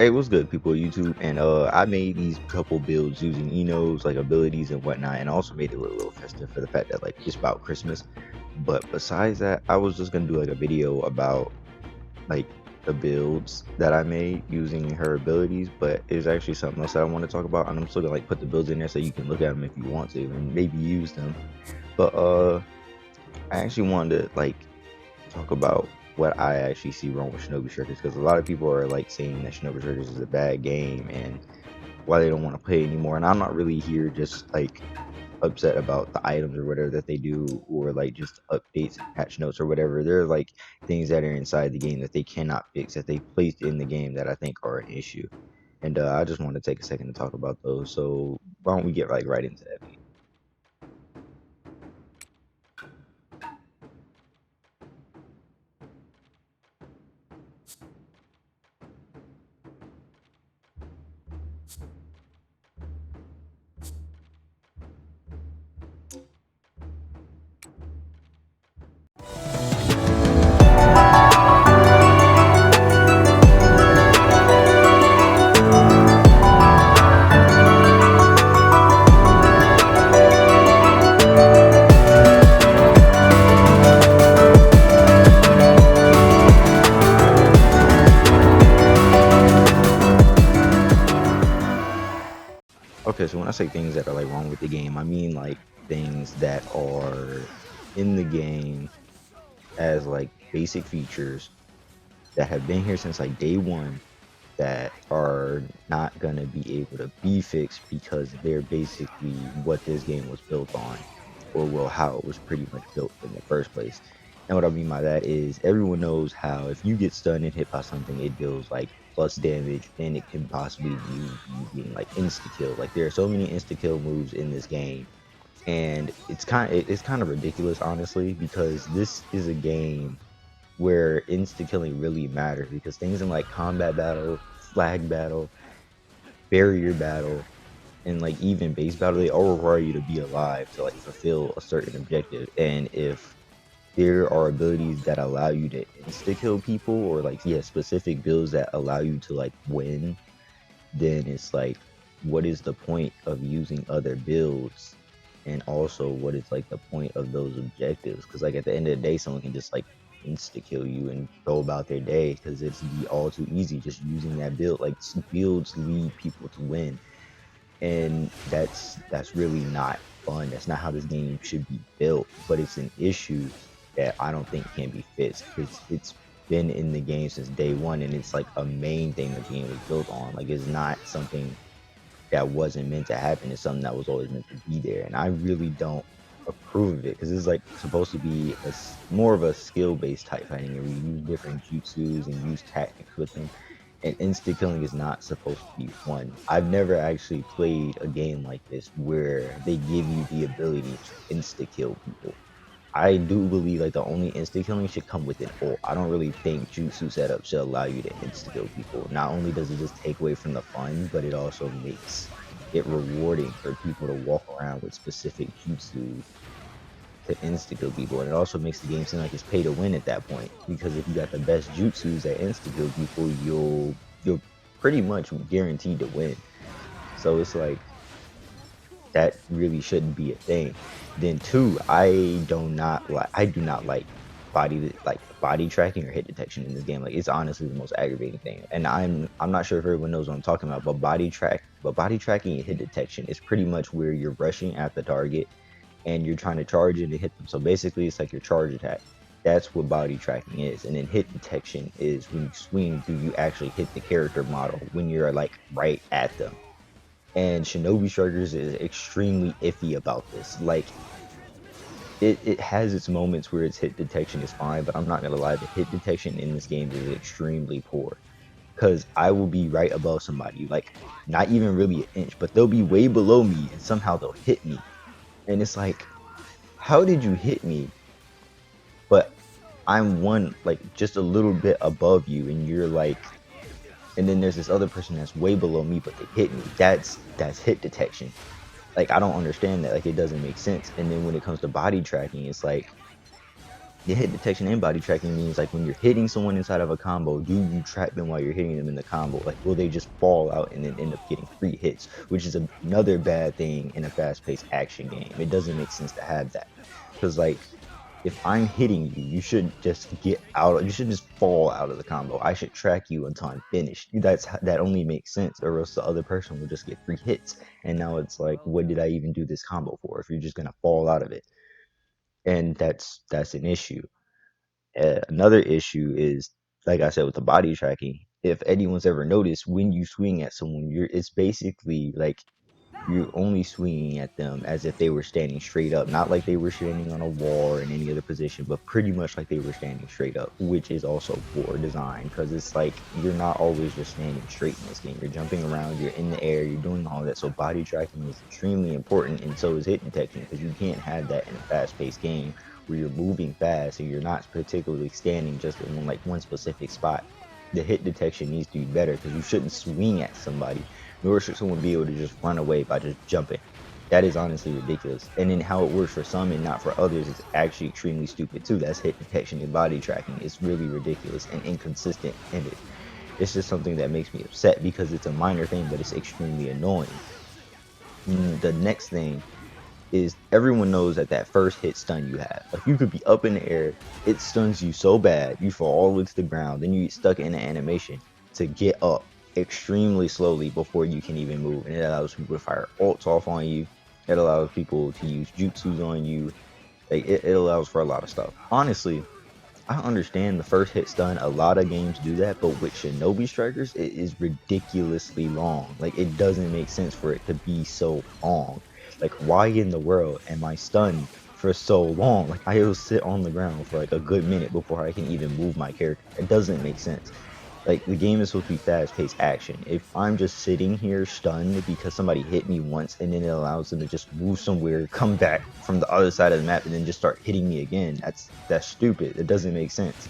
Hey, what's good, people of YouTube? And I made these couple builds using Eno's like abilities and whatnot, and I also made it a little festive for the fact that like it's about Christmas. But besides that, I was just gonna do like a video about like the builds that I made using her abilities. But there's actually something else that I want to talk about, and I'm still gonna like put the builds in there so you can look at them if you want to and maybe use them. But I actually wanted to like talk about what I actually see wrong with Shinobi Shirkers, because a lot of people are like saying that Shinobi Shirkers is a bad game and why they don't want to play anymore. And I'm not really here just like upset about the items or whatever that they do, or like just updates and patch notes or whatever. There are like things that are inside the game that they cannot fix, that they placed in the game, that I think are an issue. And I just want to take a second to talk about those. So why don't we get like right into that? Okay, so when I say things that are like wrong with the game, I mean like things that are in the game as like basic features that have been here since like day one, that are not gonna be able to be fixed because they're basically what this game was built on, or well, how it was pretty much built in the first place. And what I mean by that is everyone knows how if you get stunned and hit by something, it deals like plus damage, and it can possibly be you being like insta kill. Like there are so many insta kill moves in this game, and it's kind of ridiculous, honestly, because this is a game where insta killing really matters, because things in like combat battle, flag battle, barrier battle, and like even base battle, they all require you to be alive to like fulfill a certain objective. And if there are abilities that allow you to insta kill people, or like yeah, specific builds that allow you to like win, then it's like, what is the point of using other builds? And also, what is like the point of those objectives? Because like at the end of the day, someone can just like insta kill you and go about their day, because it's be all too easy just using that build. Like builds lead people to win, and that's really not fun. That's not how this game should be built. But it's an issue that I don't think can be fixed, because it's been in the game since day one, and it's like a main thing the game was built on. Like it's not something that wasn't meant to happen. It's something that was always meant to be there, and I really don't approve of it, because it's like supposed to be more of a skill-based type fighting, and we use different jutsus and use tactics with them. And insta killing is not supposed to be fun. I've never actually played a game like this where they give you the ability to insta kill people. I do believe like the only insta killing should come with an ult. I don't really think jutsu setup should allow you to insta kill people. Not only does it just take away from the fun, but it also makes it rewarding for people to walk around with specific jutsu to insta kill people. And it also makes the game seem like it's pay to win at that point, because if you got the best jutsus that insta kill people, you're pretty much guaranteed to win. So it's like that really shouldn't be a thing. Then two, I do not like body tracking or hit detection in this game. Like it's honestly the most aggravating thing. And I'm not sure if everyone knows what I'm talking about, but body tracking and hit detection is pretty much where you're rushing at the target and you're trying to charge it and hit them. So basically it's like your charge attack. That's what body tracking is. And then hit detection is when you swing, do you actually hit the character model when you're like right at them. And Shinobi Strikers is extremely iffy about this. Like it has its moments where its hit detection is fine, but I'm not gonna lie, the hit detection in this game is extremely poor. Cause I will be right above somebody, like not even really an inch, but they'll be way below me and somehow they'll hit me. And it's like, how did you hit me? But I'm one like just a little bit above you, and you're like, and then there's this other person that's way below me, but they hit me. That's hit detection. Like I don't understand that. Like it doesn't make sense. And then when it comes to body tracking, it's like The hit detection and body tracking means like when you're hitting someone inside of a combo, do you trap them while you're hitting them in the combo? Like, will they just fall out and then end up getting free hits, which is another bad thing in a fast-paced action game. It doesn't make sense to have that because like if I'm hitting you, you should just get out. You should just fall out of the combo. I should track you until I'm finished. That only makes sense, or else the other person will just get free hits. And now it's like, what did I even do this combo for? If you're just gonna fall out of it, and that's an issue. Another issue is, like I said, with the body tracking. If anyone's ever noticed, when you swing at someone, it's basically like you're only swinging at them as if they were standing straight up, not like they were standing on a wall or in any other position, but pretty much like they were standing straight up, which is also poor design because it's like you're not always just standing straight in this game. You're jumping around, you're in the air, you're doing all that. So body tracking is extremely important, and so is hit detection because you can't have that in a fast-paced game where you're moving fast and you're not particularly standing just in like one specific spot. The hit detection needs to be better because you shouldn't swing at somebody, nor should someone be able to just run away by just jumping. That is honestly ridiculous. And then how it works for some and not for others is actually extremely stupid too. That's hit detection and body tracking. It's really ridiculous and inconsistent. And it's just something that makes me upset because it's a minor thing, but it's extremely annoying. The next thing is everyone knows that that first hit stun you have. Like you could be up in the air, it stuns you so bad, you fall all the way to the ground, then you get stuck in the animation to get up extremely slowly before you can even move. And it allows people to fire ults off on you. It allows people to use jutsus on you. Like it allows for a lot of stuff. Honestly, I understand the first hit stun. A lot of games do that, but with Shinobi Strikers, it is ridiculously long. Like it doesn't make sense for it to be so long. Like why in the world am I stunned for so long? Like I will sit on the ground for like a good minute before I can even move my character. It doesn't make sense. Like the game is supposed to be fast-paced action. If I'm just sitting here stunned because somebody hit me once and then it allows them to just move somewhere, come back from the other side of the map and then just start hitting me again, that's stupid. It doesn't make sense.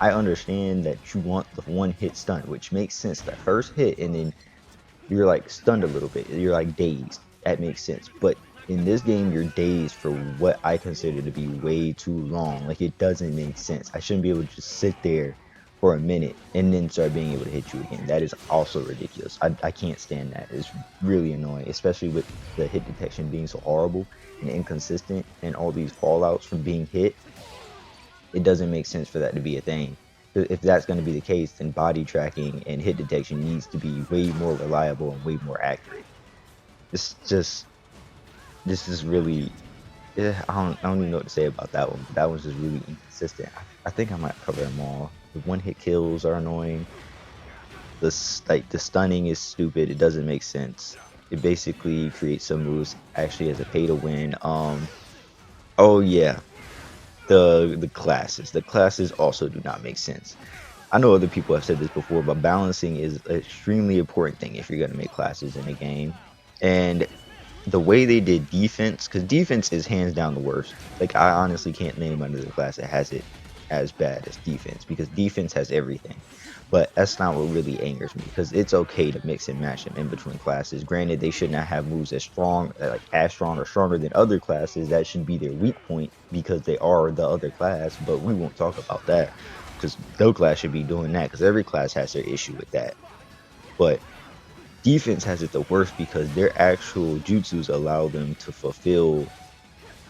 I understand that you want the one hit stun, which makes sense. That first hit and then you're like stunned a little bit. You're like dazed. That makes sense. But in this game, you're dazed for what I consider to be way too long. Like it doesn't make sense. I shouldn't be able to just sit there for a minute and then start being able to hit you again. That is also ridiculous. I can't stand that. It's really annoying, especially with the hit detection being so horrible and inconsistent and all these fallouts from being hit. It doesn't make sense for that to be a thing. If that's going to be the case, then body tracking and hit detection needs to be way more reliable and way more accurate. It's just, this is really, yeah, I don't even know what to say about that one. But that one's just really inconsistent. I think I might cover them all. The one hit kills are annoying. The stunning is stupid. It doesn't make sense. It basically creates some moves actually as a pay to win. Oh yeah, the classes. The classes also do not make sense. I know other people have said this before, but balancing is an extremely important thing if you're going to make classes in a game. And the way they did defense, because defense is hands down the worst. Like, I honestly can't name another class that has it as bad as defense, because defense has everything. But that's not what really angers me, because it's okay to mix and match them in between classes. Granted, they should not have moves as strong, like as strong or stronger than other classes. That should be their weak point because they are the other class. But we won't talk about that because no class should be doing that, because every class has their issue with that. But defense has it the worst because their actual jutsus allow them to fulfill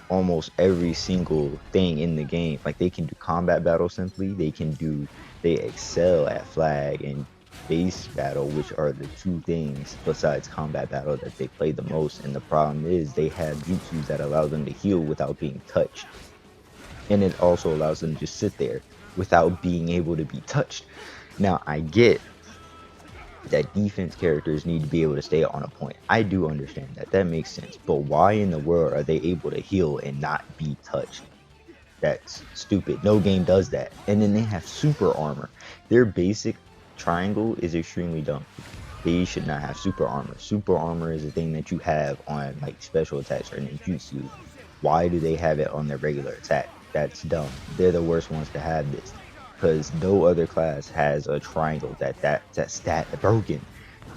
almost every single thing in the game. Like they can do combat battle simply, they excel at flag and base battle, which are the two things besides combat battle that they play the most. And the problem is they have jutsus that allow them to heal without being touched. And it also allows them to just sit there without being able to be touched. Now I get that defense characters need to be able to stay on a point. I do understand that. That makes sense. But why in the world are they able to heal and not be touched? That's stupid. No game does that. And then they have super armor. Their basic triangle is extremely dumb. They should not have super armor. Super armor is a thing that you have on like special attacks or ninjutsu. Why do they have it on their regular attack? That's dumb. They're the worst ones to have this because no other class has a triangle that stat broken.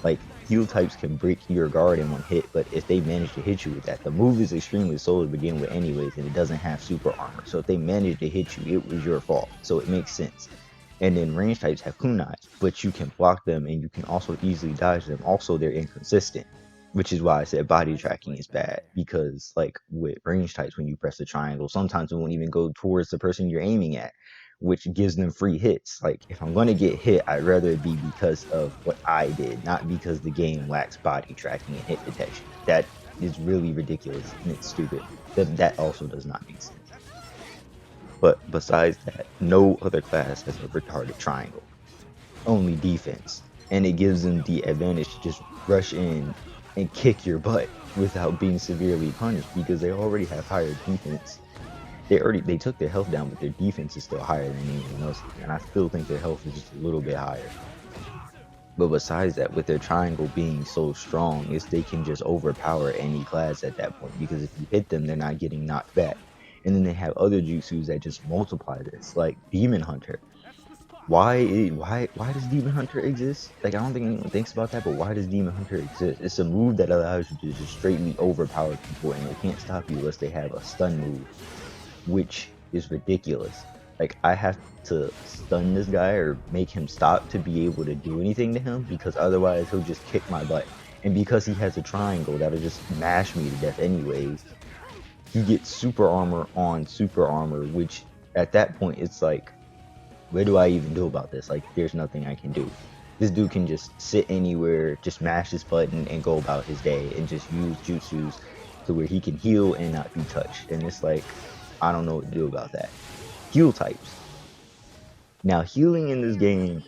Like heal types can break your guard in one hit, but if they manage to hit you with that, the move is extremely slow to begin with anyways, and it doesn't have super armor. So if they manage to hit you, it was your fault. So it makes sense. And then range types have kunais, but you can block them and you can also easily dodge them. Also, they're inconsistent, which is why I said body tracking is bad, because like with range types, when you press the triangle, sometimes it won't even go towards the person you're aiming at, which gives them free hits. Like if I'm going to get hit, I'd rather it be because of what I did, not because the game lacks body tracking and hit detection. That is really ridiculous and it's stupid. That also does not make sense. But besides that, no other class has a retarded triangle, only defense. And it gives them the advantage to just rush in and kick your butt without being severely punished because they already have higher defense. They took their health down, but their defense is still higher than anyone else's, and I still think their health is just a little bit higher. But besides that, with their triangle being so strong, is they can just overpower any class at that point because if you hit them, they're not getting knocked back. And then they have other jutsus that just multiply this, like Demon Hunter. Why does Demon Hunter exist? Like I don't think anyone thinks about that, but why does Demon Hunter exist? It's a move that allows you to just straightly overpower people and they can't stop you unless they have a stun move, which is ridiculous. Like I have to stun this guy or make him stop to be able to do anything to him because otherwise he'll just kick my butt. And because he has a triangle that'll just mash me to death anyways, he gets super armor on super armor, which at that point it's like, what do I even do about this? Like there's nothing I can do. This dude can just sit anywhere, just mash this button and go about his day and just use jutsus to where he can heal and not be touched. And it's like, I don't know what to do about that. Heal types. Now, healing in this game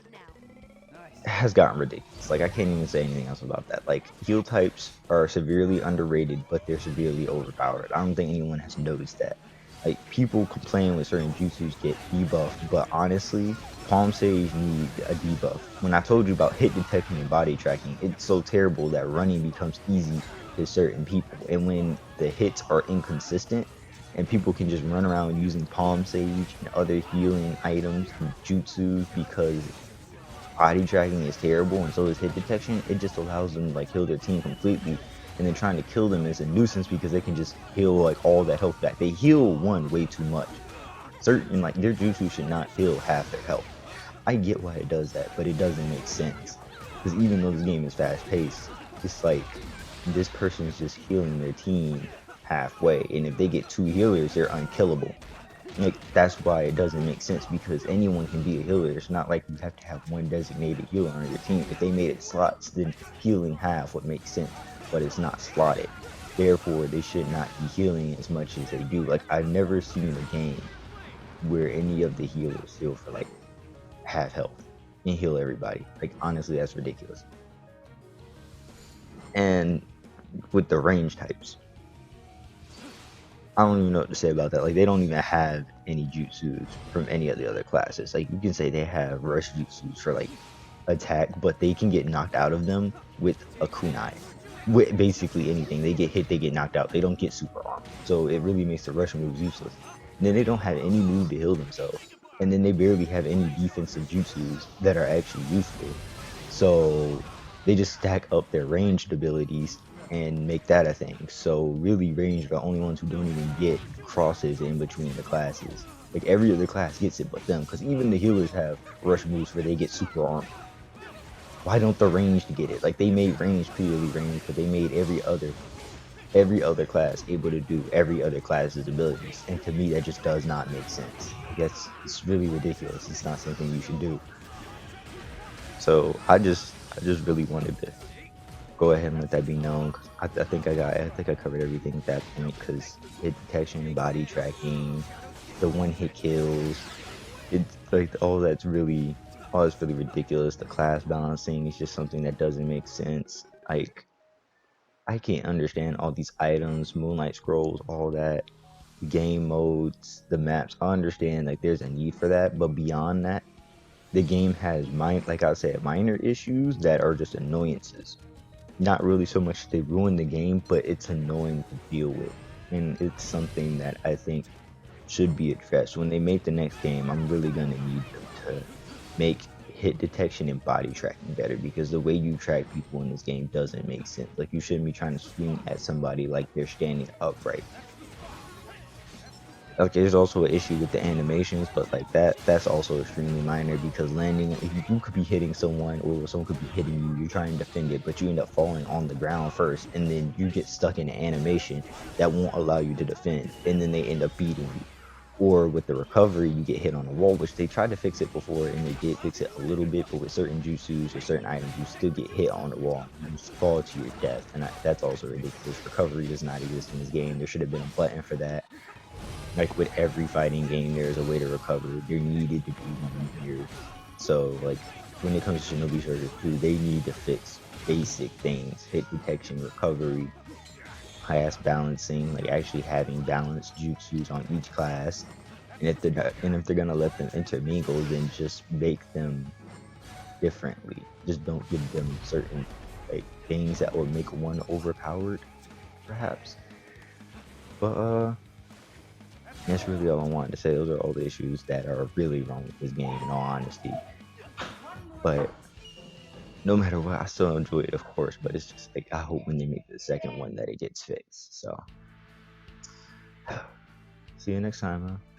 has gotten ridiculous. Like, I can't even say anything else about that. Like, heal types are severely underrated, but they're severely overpowered. I don't think anyone has noticed that. Like, people complain when certain jutsus get debuffed, but honestly, Palm Sage need a debuff. When I told you about hit detection and body tracking, it's so terrible that running becomes easy to certain people. And when the hits are inconsistent, and people can just run around using Palm Sage and other healing items and jutsus because body tracking is terrible and so is hit detection, it just allows them to like kill their team completely. And then trying to kill them is a nuisance because they can just heal like all that health back. They heal one way too much. Certain like their jutsu should not heal half their health. I get why it does that, but it doesn't make sense. Because even though this game is fast paced, it's like this person is just healing their team halfway, and if they get two healers, they're unkillable. Like that's why it doesn't make sense because anyone can be a healer. It's not like you have to have one designated healer on your team. If they made it slots, then healing half would make sense, but it's not slotted. Therefore, they should not be healing as much as they do. Like I've never seen a game where any of the healers heal for like half health and heal everybody. Like honestly, that's ridiculous. And with the range types, I don't even know what to say about that. Like they don't even have any jutsus from any of the other classes. Like you can say they have rush jutsus for like attack, but they can get knocked out of them with a kunai. With basically anything. They get hit, they get knocked out. They don't get super armor. So it really makes the rush moves useless. And then they don't have any move to heal themselves. And then they barely have any defensive jutsus that are actually useful. So they just stack up their ranged abilities and make that a thing. So really range are the only ones who don't even get crosses in between the classes. Like every other class gets it but them, because even the healers have rush moves where they get super armor. Why don't the ranged get it? Like they made range purely range, but they made every other class able to do every other class's abilities. And to me that just does not make sense. Like it's really ridiculous. It's not something you should do. So I just really wanted to go ahead and let that be known. 'Cause I think I covered everything at that point because hit detection, body tracking, the one hit kills, it's like all that's really ridiculous. The class balancing is just something that doesn't make sense. Like I can't understand all these items, moonlight scrolls, all that, game modes, the maps. I understand like there's a need for that, but beyond that, the game has like I said, minor issues that are just annoyances. Not really so much they ruin the game, but it's annoying to deal with. And it's something that I think should be addressed. When they make the next game, I'm really gonna need them to make hit detection and body tracking better, because the way you track people in this game doesn't make sense. Like, you shouldn't be trying to swing at somebody like they're standing upright. Okay, there's also an issue with the animations, but like that's also extremely minor, because landing, you could be hitting someone, or someone could be hitting you, you're trying to defend it, but you end up falling on the ground first, and then you get stuck in an animation that won't allow you to defend, and then they end up beating you. Or with the recovery, you get hit on the wall, which they tried to fix it before, and they did fix it a little bit, but with certain jutsus or certain items, you still get hit on the wall. You fall to your death, and that's also ridiculous. Recovery does not exist in this game. There should have been a button for that. Like, with every fighting game, there's a way to recover. There needed to be one here. So, like, when it comes to Shinobi Surgery 2, they need to fix basic things: hit detection, recovery, class balancing, like actually having balanced jutsus on each class. And if they're gonna let them intermingle, then just make them differently. Just don't give them certain like things that will make one overpowered, perhaps. But that's really all I wanted to say. Those are all the issues that are really wrong with this game, in all honesty. But no matter what, I still enjoy it, of course. But it's just like, I hope when they make the second one that it gets fixed. So see you next time, huh?